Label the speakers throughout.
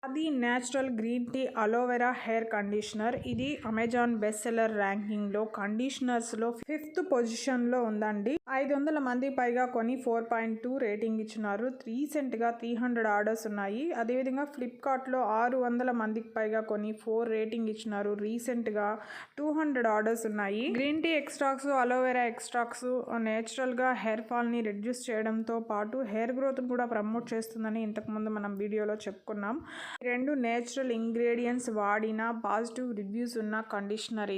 Speaker 1: అది natural green tea aloe vera hair conditioner. ఇది Amazon best seller ర్యాంకింగ్లో కండిషనర్స్లో 5th పొజిషన్లో ఉందండి. 500 మంది పైగా కొని 4.2 రేటింగ్ ఇచ్చినారు. రీసెంట్గా 300 ఆర్డర్స్ ఉన్నాయి. అదేవిధంగా ఫ్లిప్కార్ట్లో 600 మందికి పైగా కొని 4 రేటింగ్ ఇచ్చినారు. రీసెంట్గా 200 ఆర్డర్స్ ఉన్నాయి. Green tea extracts, aloe vera extracts నేచురల్గా హెయిర్ ఫాల్ని రెడ్యూస్ చేయడంతో పాటు హెయిర్ గ్రోత్ని కూడా ప్రమోట్ చేస్తుందని ఇంతకుముందు మనం వీడియోలో చెప్పుకున్నాం. 2 నేచురల్ ఇంగ్రీడియంట్స్ వాడిన పాజిటివ్ రివ్యూస్ ఉన్న కండిషనర్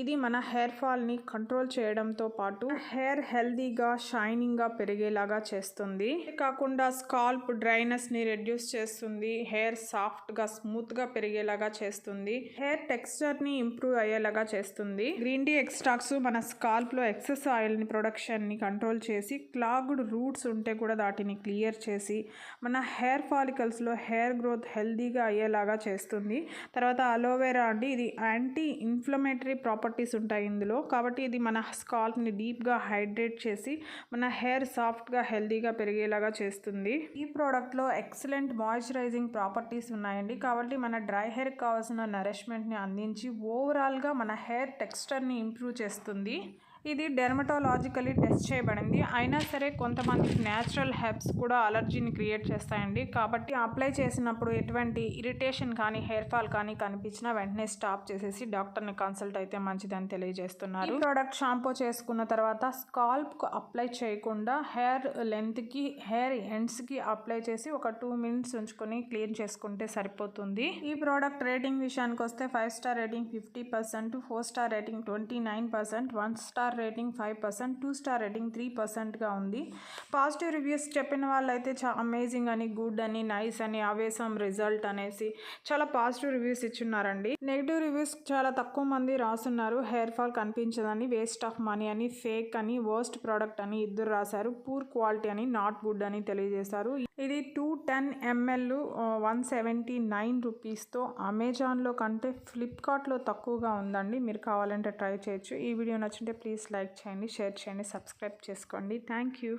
Speaker 1: ఇది మన హెయిర్ ఫాల్ని కంట్రోల్ చేయడంతో పాటు హెయిర్ హెల్దీగా షైనింగ్గా పెరిగేలాగా చేస్తుంది. కాకుండా స్కాల్ప్ డ్రైనెస్ని రెడ్యూస్ చేస్తుంది. హెయిర్ సాఫ్ట్గా స్మూత్గా పెరిగేలాగా చేస్తుంది. హెయిర్ టెక్స్చర్ని ఇంప్రూవ్ అయ్యేలాగా చేస్తుంది. గ్రీన్ టీ ఎక్స్ట్రాక్ట్స్ మన స్కాల్ప్లో ఎక్సెస్ ఆయిల్ని ప్రొడక్షన్ని కంట్రోల్ చేసి క్లాగ్డ్ రూట్స్ ఉంటే కూడా వాటిని క్లియర్ చేసి మన హెయిర్ ఫాలికల్స్లో హెయిర్ గ్రోత్ హెల్దీగా అయ్యేలాగా చేస్తుంది. తర్వాత అలోవెరా అండి, ఇది యాంటీ ఇన్ఫ్లమేటరీ ప్రాపర్టీస్ ఉంటాయి ఇందులో. కాబట్టి ఇది మన స్కాల్ప్ని డీప్గా హైడ్రేట్ చేసి మన హెయిర్ సాఫ్ట్గా హెల్దీగా పెరిగేలాగా చేస్తుంది. ఈ ప్రోడక్ట్లో ఎక్సలెంట్ మాయిశ్చరైజింగ్ ప్రాపర్టీస్ ఉన్నాయండి. కాబట్టి మన డ్రై హెయిర్కి కావాల్సిన నరిష్మెంట్ని అందించి ఓవరాల్గా మన హెయిర్ టెక్స్చర్ని ఇంప్రూవ్ చేస్తుంది. ఇది డెర్మటాలజికలీ టెస్ట్ చేయబడింది. అయినా సరే కొంతమందికి న్యాచురల్ హెర్బ్స్ కూడా అలర్జీని క్రియేట్ చేస్తాయండి. కాబట్టి అప్లై చేసినప్పుడు ఎటువంటి ఇరిటేషన్ కానీ హెయిర్ ఫాల్ కానీ కనిపించినా వెంటనే స్టాప్ చేసేసి డాక్టర్ని కన్సల్ట్ అయితే మంచిదని తెలియజేస్తున్నారు. ఈ ప్రోడక్ట్ షాంపూ చేసుకున్న తర్వాత స్కాల్ప్కు అప్లై చేయకుండా హెయిర్ లెంత్కి, హెయిర్ ఎండ్స్కి అప్లై చేసి ఒక 2 minutes ఉంచుకొని క్లీన్ చేసుకుంటే సరిపోతుంది. ఈ ప్రోడక్ట్ రేటింగ్ విషయానికి వస్తే 5 star rating 50%, 4 star rating 29%, 1 star rating 5%, 2 star rating 3%గా ఉంది. పాజిటివ్ రివ్యూస్ చెప్పిన వాళ్ళైతే అమేజింగ్ అని, గుడ్ అని, నైస్ అని, ఆవేశం రిజల్ట్ అనేసి చాలా పాజిటివ్ రివ్యూస్ ఇచ్చున్నారండి. నెగిటివ్ రివ్యూస్ చాలా తక్కువ మంది రాసున్నారు. హెయిర్ ఫాల్ కనిపించదని, వేస్ట్ ఆఫ్ మనీ అని, ఫేక్ అని, వర్స్ట్ ప్రోడక్ట్ అని ఇద్దరు రాశారు. పూర్ క్వాలిటీ అని, నాట్ గుడ్ అని తెలియజేశారు. ఇది 210 ml 179 రూపీస్తో అమెజాన్లో కంటే ఫ్లిప్కార్ట్లో తక్కువగా ఉందండి. మీరు కావాలంటే ట్రై చేయొచ్చు. ఈ వీడియో నచ్చింటే ప్లీజ్ లైక్ చేయండి, షేర్ చేయండి, సబ్స్క్రైబ్ చేసుకోండి. Thank you.